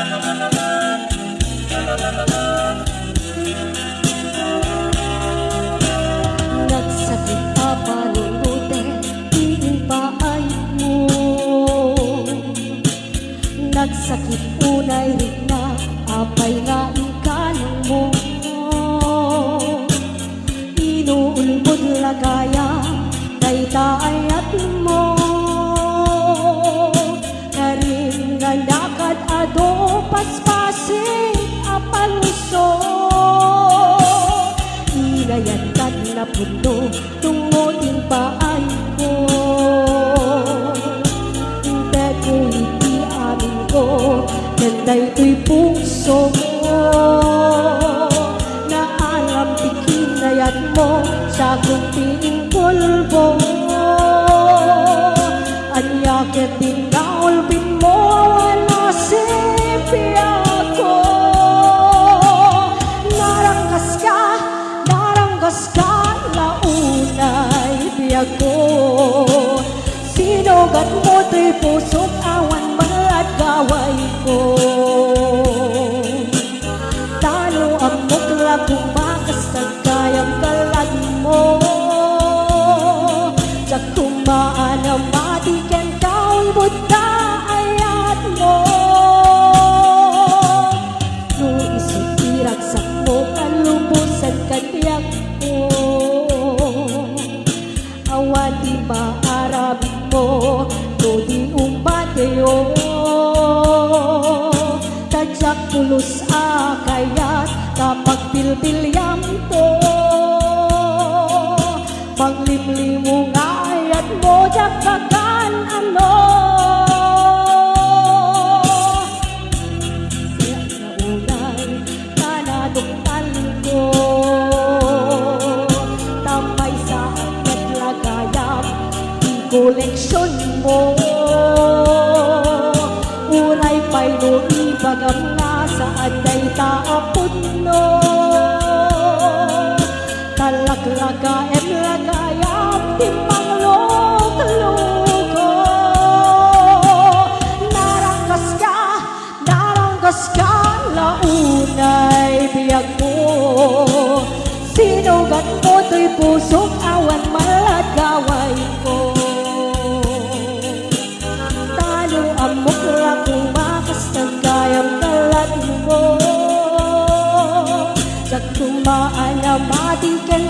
Nagsakit pa panunutin, tingin pa ay mo. Nagsakit unay rin na, apay nga ikanong mo. Inuulbod lagaya, kay taayat mo. Karin nga nakad ado, paspasin apaluso. Inayan kat na puno, tungotin pa ay ko. Hindi ko hindi amin ko, ganda ito'y puso mo. Naalampikin na yan mo, sa kunting pulbo. Anyakit din na ulpin mo, wala sipi ako. Naranggas ka, launay biyag ko. Sinugat mo to'y pusok, awan malad gaway ko. Talo ang mukla kung makastag kayang kalag mo. Sak tumaan ang matikan kaulbod ka ayat mo. Nung isipiragsak mo, kalubusan katiyak mo. Awan di maarabin mo, no di umbateyo. Tadyak pulos akayat, kapag bilbilyam to. Panglimlimong ayat mo, jakakan ano. Kaya naunay, kanaduktan ko. Tambay sa akat lagayam, di koleksyon mo. Uray pa'y no ibagam nga, saan day taapod no. Talaglaga em lagayam, timbang log-logo. Naranggas ka, launay biyag mo. Sinugat mo to'y pusok, awan malad gaway ko. Talo ang mukla kung makastag kayang kalat mo. Sak tumaan na matikan